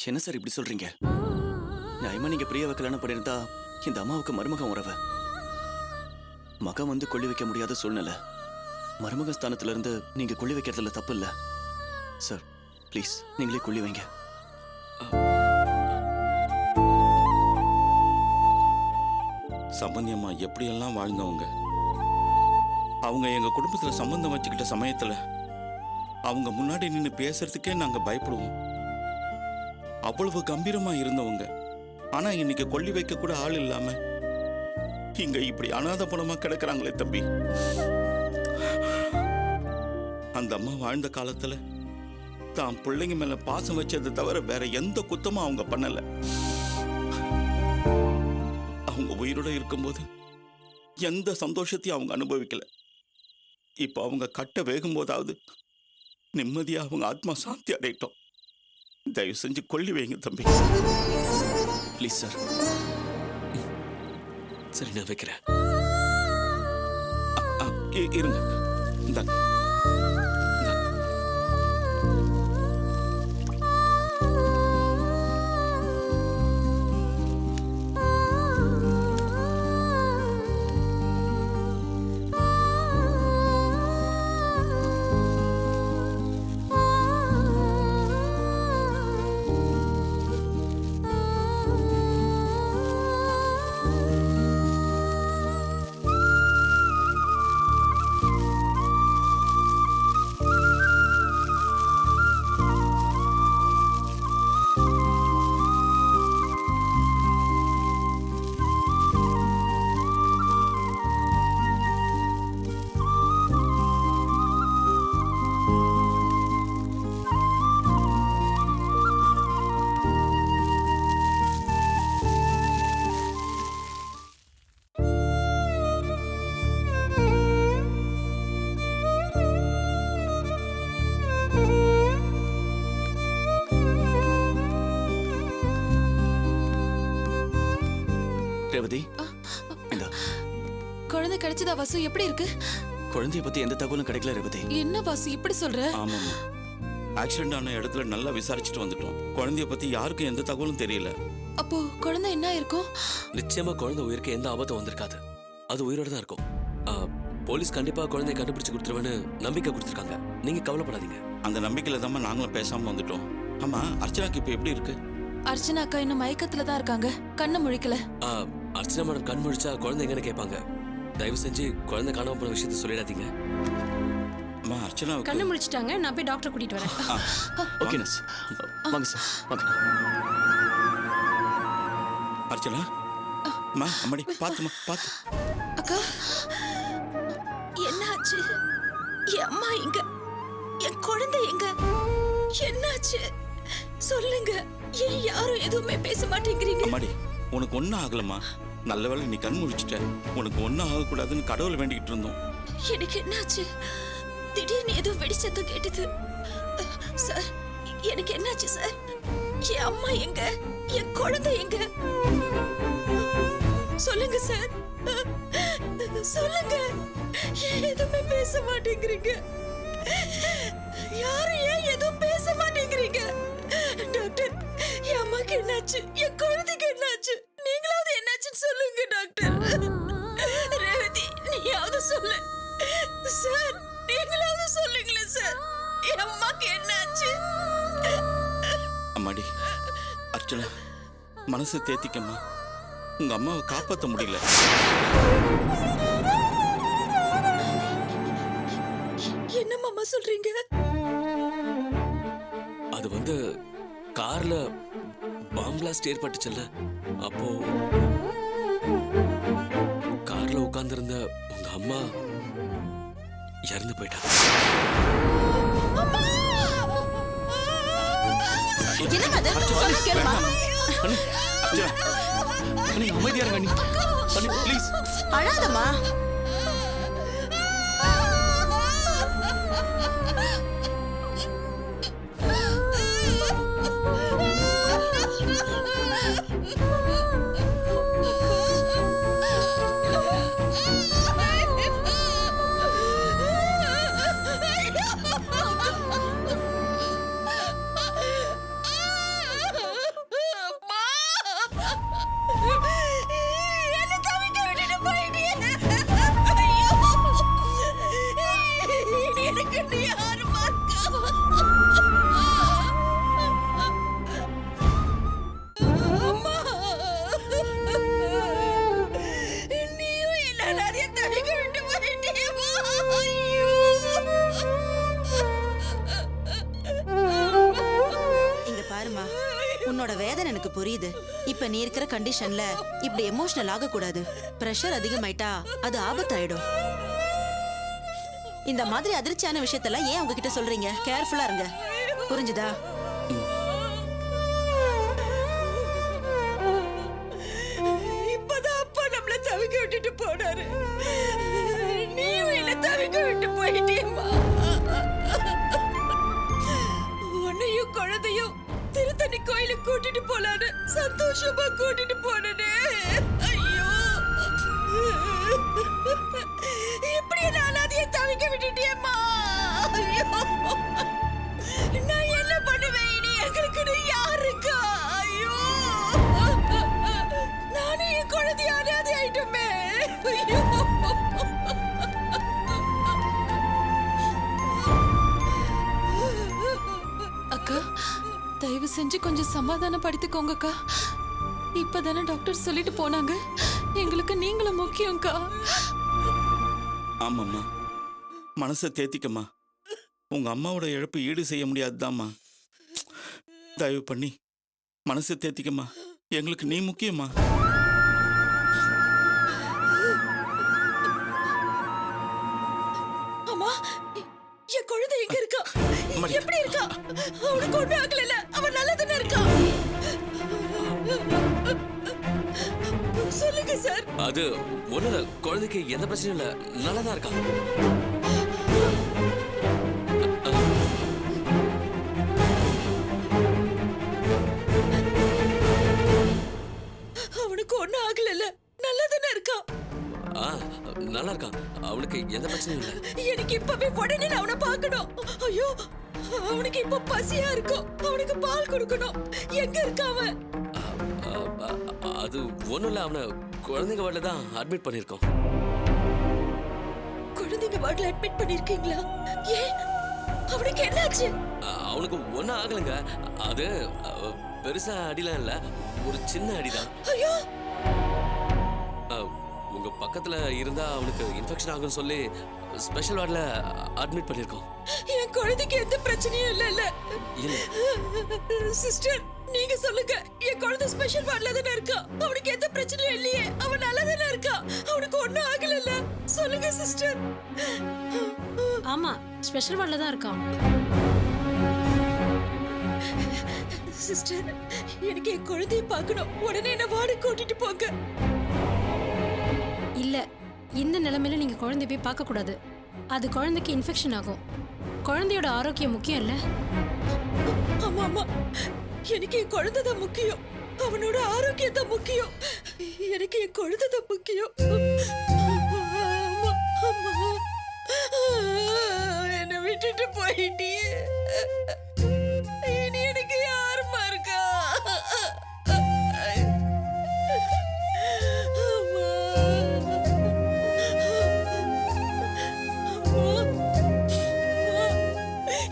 என்ன சார் இப்படி சொல்றீங்க? நியாயமா நீங்க பிரியாவை கல்யாணம் பண்ணியிருந்தா இந்த அம்மாவுக்கு மருமகன் உறவு. மகன் வந்து கொள்ளி வைக்க முடியாத சூழ்நிலை. மருமகன் ஸ்தானத்துல இருந்து நீங்க கொள்ளி வைக்கிறதுல தப்பு இல்ல சார். ப்ளீஸ் நீங்களே கொள்ளி வைங்க. சம்பந்தியம்மா எப்படியெல்லாம் வாழ்ந்தவங்க. அவங்க எங்க குடும்பத்துல சம்பந்தம் வச்சுக்கிட்ட சமயத்துல அவங்க முன்னாடி நின்று பேசுறதுக்கே நாங்க பயப்படுவோம். அவ்வளவு கம்பீரமா இருந்தவங்க. ஆனா இன்னைக்கு கொள்ளி வைக்க கூட ஆள் இல்லாம இங்க இப்படி அனாதை பணமா கிடக்குறாங்களே தம்பி. அந்த அம்மா வாழ்ந்த காலத்துல தான் பிள்ளைங்க மேல பாசம் வச்சதை தவிர வேற எந்த குத்தமும் அவங்க பண்ணல. அவங்க உயிரோட இருக்கும்போது எந்த சந்தோஷத்தையும் அவங்க அனுபவிக்கல. இப்ப அவங்க கட்ட வேகும் போதாவது நிம்மதியா அவங்க ஆத்மா சாந்தி அடையட்டும். தயவு செஞ்சு கொள்ளி வைங்க தம்பி. Please sir. சரி, நான் வைக்கிறேன். இருங்க. இந்தாங்க. ரேவதி, இந்த குழந்தை கிடைச்சதா வாசு? எப்படி இருக்கு? குழந்தைய பத்தி எந்த தகவலும் கிடைக்கல ரேவதி. என்ன வாசு இப்படி சொல்ற? ஆமாம்மா, ஆக்சிடென்ட் ஆன இடத்துல நல்லா விசாரிச்சுட்டு வந்துட்டோம். குழந்தைய பத்தி யாருக்கும் எந்த தகவலும் தெரியல. அப்போ குழந்தை என்ன இருக்கும்? நிச்சயமா குழந்தை உயிருக்கு எந்த ஆபத்தும் வந்திருக்காது. அது உயிரோட தான் இருக்கும். போலீஸ் கண்டிப்பா குழந்தைய கண்டுபிடிச்சு கொடுத்துருவேன்னு நம்பிக்கை கொடுத்துருக்காங்க. நீங்க கவலைப்படாதீங்க. அந்த நம்பிக்கையில தான் நாங்களும் பேசாம வந்துட்டோம். ஆமா, அர்ச்சனாக்கு இப்ப எப்படி இருக்கு? அர்ச்சனா அக்கா இன்னும் மயக்கத்துல தான் இருக்காங்க. கண்ணு முழிக்கல. அர்ச்சனா மேடம் கண் முழிச்சா குழந்தை எங்கன்னு கேட்பாங்க. தயவு செஞ்சு குழந்தை காணாம போன விஷயத்த சொல்லிடாதீங்க. அம்மா, அர்ச்சனா கண்ணு முழிச்சிட்டாங்க. நான் போய் டாக்டர் கூட்டிட்டு வரேன். Okay nurse. வாங்க சார், வாங்க. அர்ச்சனா, அம்மா, அம்மாடி பாத்துமா, பாத்து. அக்கா, என்னாச்சு? என் அம்மா எங்க? என் குழந்தை எங்க? என்னாச்சு சொல்லுங்க. ஏன் யாரும் எதுவுமே பேச மாட்டேங்கிறீங்க? அம்மாடி, உனக்கு ஒன்னும் ஆகலம்மா. நல்ல வேளை நீ கண் முழிச்சிட்ட. உனக்கு ஒன்னும் ஆகக்கூடாதுன்னு கடவுளை வேண்டிக்கிட்டு இருந்தோம். எனக்கு என்னாச்சு? திடீர்னு ஏதோ வெடி சத்தம் கேட்டது. சார், எனக்கு என்னாச்சு சார்? என் அம்மா எங்க? என் குழந்தை எங்க? சொல்லுங்க சார், சொல்லுங்க. ஏன் எதுவுமே பேச மாட்டேங்கிறீங்க? யாரும் ஏன் எதுவும் பேச மாட்டேங்கிறீங்க? டாக்டர், என் அம்மாக்கு என்னாச்சு? என் குழந்தைக்கு என்னாச்சு? நீங்களாவது என்னாச்சுன்னு சொல்லுங்க டாக்டர். ரேவதி, நீயாவது சொல்லு சார். நீங்களாவது சொல்லுங்களேன் சார். என் அம்மாக்கு என்னாச்சு? அம்மாடி, அர்ச்சனா, மனசு தேத்திக்கம்மா. உங்க அம்மாவை காப்பாற்ற முடியல. என்ன மாமா சொல்றீங்க? அது வந்து கார்ல பாம் பிளாஸ்ட் ஏற்பட்டுச்சுல்ல, அப்போ கார்ல உட்கார்ந்திருந்த உங்க அம்மா இறந்து போயிட்டாங்க. என்ன அது? சொல்ல கேளுமா. அமைதியா இருங்க அண்ணி. ப்ளீஸ் அழாதம்மா. புரியுது. இப்ப நீ இருக்கிற கண்டிஷன்ல இப்படி எமோஷனல் ஆக கூடாது. பிரஷர் அதிகமாயிட்டா அது ஆபத்தாயிடும். இந்த மாதிரி அதிர்ச்சியான விஷயத்தெல்லாம் ஏன் அவங்க கிட்ட சொல்றீங்க? கேர்ஃபுல்லா இருங்க, புரிஞ்சுதா? இப்பதான் அப்பா நம்மள தவிக்க விட்டுட்டு போனாரு. நீயும் என்ன தவிக்க விட்டு போயிட்டியம்மா. உன்னையும் குழந்தையும் திருத்தணி கோயிலுக்கு கூட்டிட்டு போலான்னு சந்தோஷமா கூட்டிட்டு போனே. ஐயோ, இப்படி அனாதையை தவிக்க விட்டுட்டியம்மா. ஐயோ, நான் என்ன பண்ணுவேன் இனி? எங்களுக்கு யார் இருக்கா? ஐயோ, நானே என் குழந்தைய அனாதை ஆயிட்டோமே. ஐயோ, அக்கா, தயவு செஞ்சு கொஞ்சம் சமாதானப்படுத்திக்கோங்கக்கா. இப்பதானே டாக்டர் சொல்லிட்டு போனாங்க, எங்களுக்கு நீங்களும் முக்கியம்க்கா. ஆமாம்மா, மனசை தேத்திக்கம்மா. உங்க அம்மாவோட இழப்பு ஈடு செய்ய முடியாதுதாம்மா. தயவு பண்ணி மனசை தேத்திக்கம்மா. எங்களுக்கு நீ முக்கியம்மா. அம்மா, என் குழந்தை எங்க இருக்கா? எப்படி இருக்கா? அவனுக்கு ஒண்ணும் ஆகல. அவன் நல்லதானே இருக்கா? சொல்லுங்க சார். அது ஒண்ணு இல்ல, குழந்தைக்கு எந்த பிரச்சனையும் இல்ல, நல்லாதான் இருக்கா. அவனுக்கு ஒண்ணும் ஆகல, நல்லதானே இருக்கா? நல்லா இருக்கான், அவனுக்கு எந்த பிரச்சனையும் இல்ல. எனக்கு இப்பவே உடனே நான் அவனை பார்க்கணும். ஐயோ, அவனுக்கு இப்ப பசியா இருக்கும். அவனுக்கு பால் கொடுக்கணும். எங்க இருக்கா அவன்? அது ஒண்ணும் இல்ல, அவனை குழந்தைங்க வார்டுல தான் அட்மிட் பண்ணிருக்கோம். குழந்தைங்க வார்டுல அட்மிட் பண்ணிருக்கீங்களா? ஏன், அவனுக்கு என்னாச்சு? அவனுக்கு ஒன்னும் ஆகலைங்க. அது பெருசா அடிலாம் இல்ல, ஒரு சின்ன அடிதான். ஐயோ, உங்க பக்கத்துல இருந்தா அவனுக்கு இன்ஃபெக்ஷன் ஆகும்னு சொல்லி ஸ்பெஷல் வார்டுல அட்மிட் பண்ணிருக்கோம். என் குழந்தைக்கு எந்த பிரச்சனையும் இல்ல. இல்ல சிஸ்டர், நீங்க சொல்லுங்க, என் குழந்தை ஸ்பெஷல் வார்டுல தானே இருக்கா? அவனுக்கு எந்த பிரச்சனையும் இல்லையே. அவன் நல்லா தானே இருக்கா? அவனுக்கு ஒண்ணும் ஆகல. சொல்லுங்க சிஸ்டர். ஆமா, ஸ்பெஷல் வார்டில் தான் இருக்கான். சிஸ்டர், எனக்கு என் குழந்தைய பார்க்கணும். உடனே என்ன வார்டு கூட்டிட்டு போங்க. இல்ல, இந்த நிலைமையில நீங்க குழந்தைய போய் பார்க்க கூடாது. அது குழந்தைக்கு இன்ஃபெக்ஷன் ஆகும். குழந்தையோட ஆரோக்கியம் முக்கியம் இல்ல? ஆமா ஆமா, எனக்கு என் குழந்தை தான் முக்கியம். அவனோட ஆரோக்கியம் தான் முக்கியம். எனக்கு என் குழந்தை தான் முக்கியம். அம்மா, அம்மா, என்னை விட்டுட்டு போயிட்டியே. இனி எனக்கு யாருமா இருக்கா? அம்மா, அம்மா,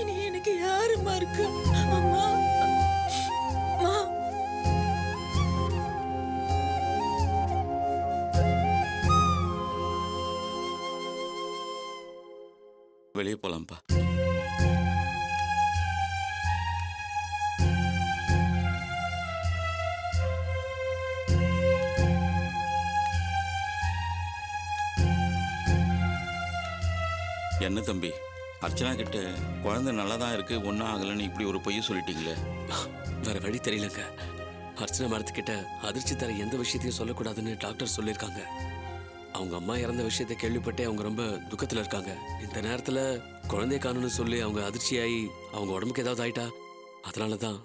இனி எனக்கு யாருமா இருக்கா? அம்மா, அம்மா. வெளியே போலாம்ப்பா. என்ன தம்பி, அர்ச்சனா கிட்ட குழந்தை நல்லா தான் இருக்கு, ஒன்றும் ஆகலைன்னு இப்படி ஒரு பொய்ய சொல்லிட்டீங்களே. வேற வழி தெரியலங்க. அர்ச்சனா மரத்துக்கிட்ட அதிர்ச்சி தர எந்த விஷயத்தையும் சொல்லக்கூடாதுன்னு டாக்டர் சொல்லியிருக்காங்க. அவங்க அம்மா இறந்த விஷயத்தை கேள்விப்பட்டே அவங்க ரொம்ப துக்கத்துல இருக்காங்க. இந்த நேரத்துல குழந்தைய காணும்னு சொல்லி அவங்க அதிர்ச்சியாகி அவங்க உடம்புக்கு ஏதாவது ஆயிட்டா, அதனாலதான்.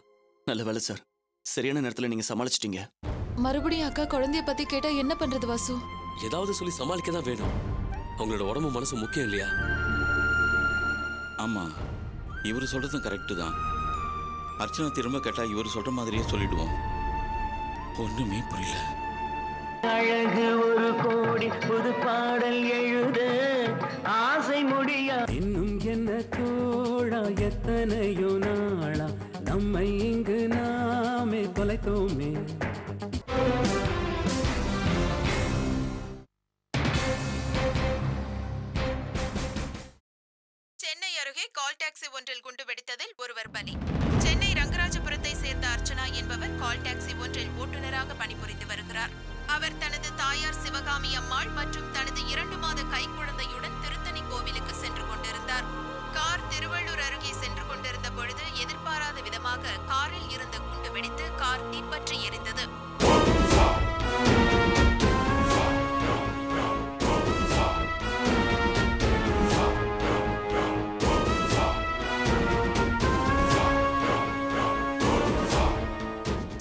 நல்ல வேலை சார், சரியான நேரத்துல நீங்க சமாளிச்சிட்டீங்க. மறுபடியும் அக்கா குழந்தைய பத்தி கேட்டா என்ன பண்றது வாசு? ஏதாவது சொல்லி சமாளிக்க தான் வேணும். அவங்களோட உடம்பு மனசு முக்கியம் இல்லையா? ஆமா, இவர் சொல்றதும் கரெக்டு தான். அர்ச்சனா திரும்ப கேட்டா இவர் சொல்ற மாதிரியே சொல்லிடுவோம். ஒண்ணுமே புரியல. அழகு ஒரு கோடி புது பாடல் எழுத ஆசை முடியா இன்னும் என்ன தோழா, எத்தனையோ நாளா நம்மை இங்கு நாமே தொலைத்தோமே. சென்னை அருகே கால் டாக்ஸி ஒன்றில் குண்டு வெடித்ததில் ஒருவர் பலி. சென்னை ரங்கராஜபுரத்தை சேர்ந்த அர்ச்சனா என்பவர் கால் டாக்ஸி ஒன்றில் தாயார் சிவகாமி அம்மாள் மற்றும் தனது 2 மாத கைக்குழந்தையுடன் திருத்தணி கோவிலுக்கு சென்று கொண்டிருந்தார். கார் திருவள்ளூர் அருகே சென்று கொண்டிருந்த பொழுது எதிர்பாராத விதமாக காரில் இருந்த குண்டு வெடித்து கார் தீப்பற்றி எரிந்தது.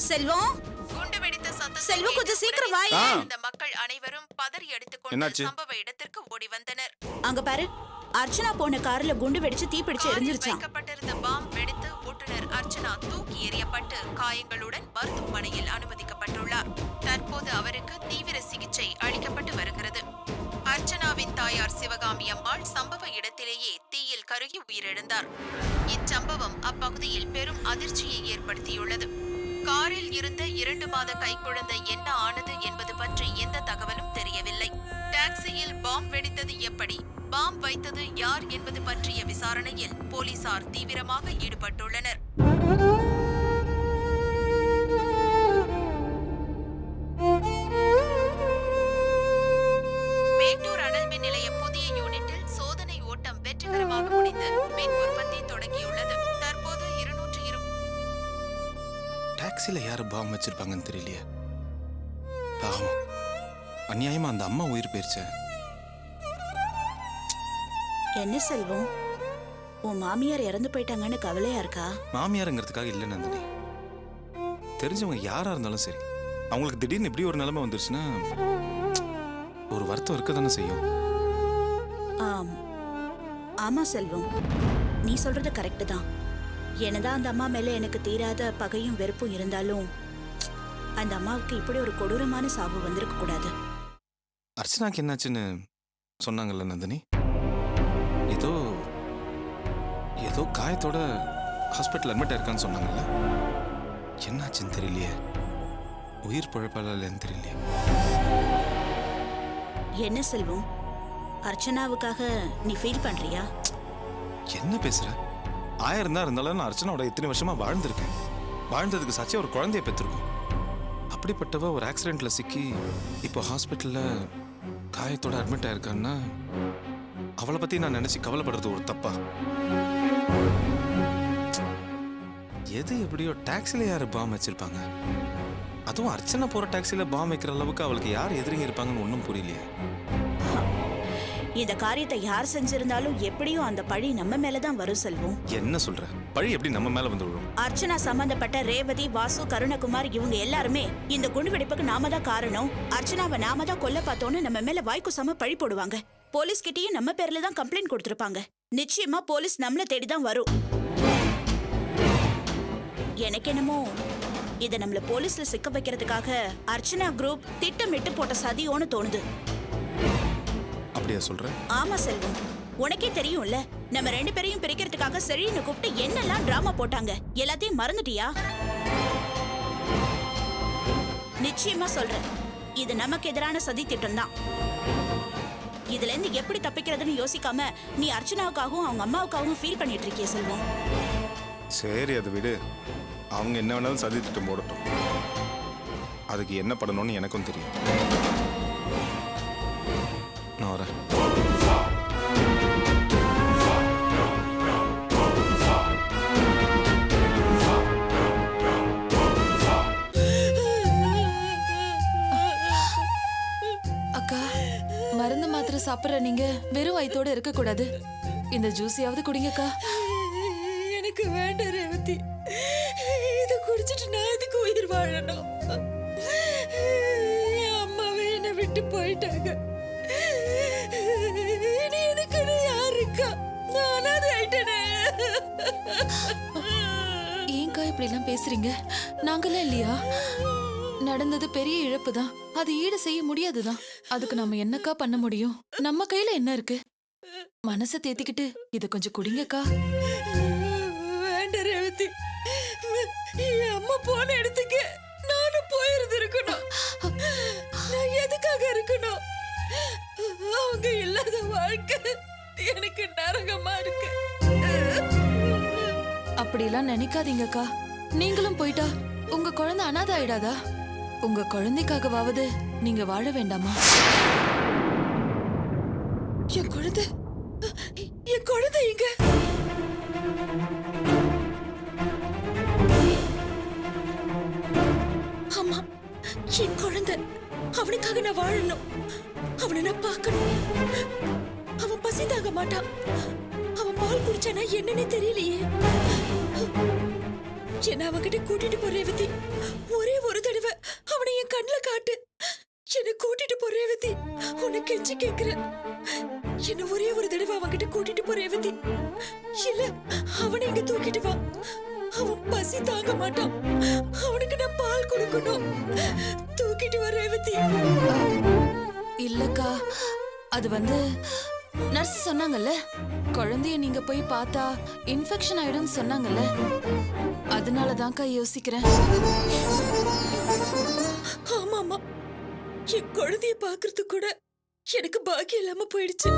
செல்வம், குண்டு வெடித்த சத்தத்தை செல்வம், கேட்டு கொஞ்சம் சீக்கிரம் உடனே வாயே. இருந்த மக்கள் அனைவரும் பதறி அடித்துக் என்னாச்சு? கொண்டு சம்பவ இடத்திற்கு ஓடி வந்தனர். அங்க பாரு, அர்ச்சனா போன கார்ல குண்டு வெடிச்சு தீப்பிடிச்சு காரில் எரிஞ்சிருச்சாம். வைக்கப்பட்டிருந்த பாம் வெடித்து ஓட்டுநர் அர்ச்சனா தூக்கி எறியப்பட்டு காயங்களுடன் மருத்துவமனையில் அனுமதிக்கப்பட்டுள்ளார். தற்போது அவருக்கு தீவிர சிகிச்சை அளிக்கப்பட்டு வருகிறது. அர்ச்சனாவின் தாயார் சிவகாமி அம்மாள் சம்பவ இடத்திலேயே தீயில் கருகி உயிரிழந்தார். இச்சம்பவம் அப்பகுதியில் பெரும் அதிர்ச்சியை ஏற்படுத்தியுள்ளது. காரில் இருந்த 2 மாத கைக்குழந்தை என்ன ஆனது என்பது பற்றி எந்த தகவலும் தெரியவில்லை. டாக்ஸியில் பாம் வெடித்தது எப்படி, பாம் வைத்தது யார் என்பது பற்றிய விசாரணையில் போலீசார் தீவிரமாக ஈடுபட்டுள்ளனர். மேட்டூர் அனல் மின் நிலைய புதிய யூனிட்டில் சோதனை ஓட்டம் வெற்றிகரமாக முடிந்து மின் உற்பத்தி தொடங்கியுள்ளது. தற்போது 220 டாக்ஸில யாரு பாம் வச்சிருப்பாங்கன்னு தெரியலையே. பாவம், அநியாயமா அந்த அம்மா உயிர் போயிருச்சே. என்ன செல்வம், உன் மாமியார் இறந்து போயிட்டாங்கன்னு கவலையா இருக்கா? மாமியாருங்கிறதுக்காக இல்லை நந்தினி. தெரிஞ்சவங்க யாரா இருந்தாலும் சரி, அவங்களுக்கு திடீர்னு இப்படி ஒரு நிலைமை வந்துருச்சுன்னா ஒரு வருத்தம் இருக்க தானே செய்யும். ஆம், ஆமா செல்வம், நீ சொல்றது கரெக்டு தான். என்னதான் அந்த அம்மா மேல எனக்கு தீராத பகையும் வெறுப்பும் இருந்தாலும் அந்த அம்மாவுக்கு இப்படி ஒரு கொடூரமான சாவு வந்திருக்க கூடாது. அர்ச்சனாக்கு என்னாச்சுன்னு சொன்னாங்கல்ல நந்தினி? ஏதோ ஏதோ காயத்தோட ஹாஸ்பிட்டல் அட்மிட் ஆயிருக்கான்னு சொன்னாங்கல்ல. என்னாச்சுன்னு தெரியலையே. உயிர் பழப்பாளா இல்லைன்னு தெரியலையே. என்ன செல்வம், அர்ச்சனாவுக்காக நீ ஃபீல் பண்றியா? என்ன பேசுற? 1000 தான் இருந்தாலும் நான் அர்ச்சனாவோட இத்தனை வருஷமா வாழ்ந்திருக்கேன். வாழ்ந்ததுக்கு சாட்சியா ஒரு குழந்தைய பெற்றிருக்கோம். அப்படிப்பட்டவ ஒரு ஆக்சிடென்ட்ல சிக்கி இப்போ ஹாஸ்பிட்டல்ல காயத்தோட அட்மிட் ஆயிருக்கான்னா அவளை பத்தி நான் நினைச்சு கவலைப்படுறது ஒரு தப்பா? எது எப்படியோ டாக்ஸில யாரு பாம் வச்சிருப்பாங்க? அதுவும் அர்ச்சனை போற டாக்ஸில பாம் வைக்கிற அளவுக்கு அவளுக்கு யார் எதிரிங்க இருப்பாங்கன்னு ஒன்றும் புரியலையே. இந்த காரியத்தை யார் செஞ்சிருந்தாலும் எப்படியும் அந்த பழி நம்ம மேலதான் வரும் செல்வம். என்ன சொல்ற? பழி எப்படி நம்ம மேல வந்து விழும்? அர்ச்சனா சம்பந்தப்பட்ட ரேவதி, வாசு, கருணகுமார் இவங்க எல்லாருமே இந்த குண்டு வெடிப்புக்கு நாம தான் காரணம், அர்ச்சனாவை நாம தான் கொல்ல பார்த்தோன்னு நம்ம மேல வாய்க்குசாம பழி போடுவாங்க. போலீஸ் கிட்டயும் நம்ம பேர்ல தான் கம்ப்ளைண்ட் கொடுத்திருப்பாங்க. நிச்சயமா போலீஸ் நம்மள தேடிதான் வரும். எனக்கு என்னமோ இத நம்மள போலீஸ்ல சிக்க வைக்கிறதுக்காக அர்ச்சனா குரூப் திட்டமிட்டு போட்ட சதியோன்னு தோணுது. அப்படியா சொல்ற? ஆமா செல்வம், உனக்கே தெரியும்ல, நம்ம 2 பேரையும் பிரிக்கிறதுக்காக செழியனை கூப்பிட்டு என்னெல்லாம் டிராமா போட்டாங்க. எல்லாத்தையும் மறந்துட்டியா? நிச்சயமா சொல்றேன், இது நமக்கு எதிரான சதி திட்டம் தான். இதுல இருந்து எப்படி தப்பிக்கிறதுன்னு யோசிக்காம நீ அர்ச்சனாவுக்காகவும் அவங்க அம்மாவுக்காகவும் ஃபீல் பண்ணிட்டு இருக்கிய செல்வம். சரி, அதை விடு. அவங்க என்ன வேணாலும் சதி திட்டம் போடட்டும். அதுக்கு என்ன பண்ணணும்னு எனக்கும் தெரியும். நான் வரேன். அக்கா, மருந்து மாத்திரை சாப்பிடுற நீங்க வெறும் வயித்தோட இருக்க கூடாது. இந்த ஜூஸையாவது குடிங்கக்கா. எனக்கு வேண்டாம் ரேவதி, இத குடிச்சிட்டு நான் எதுக்கு உயிர் வாழணும்? என் அம்மாவே என்னை விட்டு போயிட்டாங்க. இனி எனக்கு யார் இருக்கா? நான் அனாதை ஆயிட்டேனே. ஏங்கா இப்படி எல்லாம் பேசுறீங்க? நாங்களாம் இல்லையா? நடந்தது பெரிய இழப்பு தான், அது ஈடு செய்ய முடியாதுதான். அதுக்கு நம்ம என்னக்கா பண்ண முடியும்? நம்ம கையில என்ன இருக்கு? மனசை தேத்திக்கிட்டு இத கொஞ்சம் குடிங்கக்கா. வேண்டாம் ரேவதி, என் அம்மா போன இடத்துக்கு நானும் போயிருந்து இருக்கணும். நான் எதுக்காக இருக்கணும்? அவங்க இல்லாத வாழ்க்கை எனக்கு நரகமா இருக்கு. அப்படிலாம் நினைக்காதீங்கக்கா. நீங்களும் போயிட்டா உங்க குழந்தை அனாதை ஆயிடாதா? உங்க குழந்தைக்காகவாவது நீங்க வாழ வேண்டாமா? என் குழந்தை எங்க? ஆமா, என் குழந்தை. அவனுக்காக நான் வாழணும். அவனை நான் பார்க்கணும். அவன் பசி தாங்க மாட்டான். அவன் பால் குடிச்சானா என்னன்னே தெரியலையே. என்ன அவன்கிட்ட கூட்டிட்டு போ ரேவதி. ஒரே ஒரு தடவை அவனை என் கண்ணுல காட்டு. என்ன கூட்டிட்டு போ ரேவதி. உன்னை கெஞ்சி கேக்குறேன். என்ன ஒரே ஒரு தடவை அவன்கிட்ட கூட்டிட்டு போ ரேவதி. இல்ல, அவனை இங்க தூக்கிட்டு வா. அவன் பசி தாங்க மாட்டான். அவனுக்கு நான் பால் கொடுக்கணும். தூக்கிட்டு வா ரேவதி. இல்லக்கா, அது நர்ஸ் சொன்னாங்கல்ல, குழந்தைய நீங்க போய் பார்த்தா இன்ஃபெக்ஷன் ஆயிடும் சொன்னாங்கல்ல, அதனாலதான்க்கா யோசிக்கிறேன். ஆமாமா, என் குழந்தைய பாக்குறது கூட எனக்கு பாக்கியம் இல்லாம போயிடுச்சு.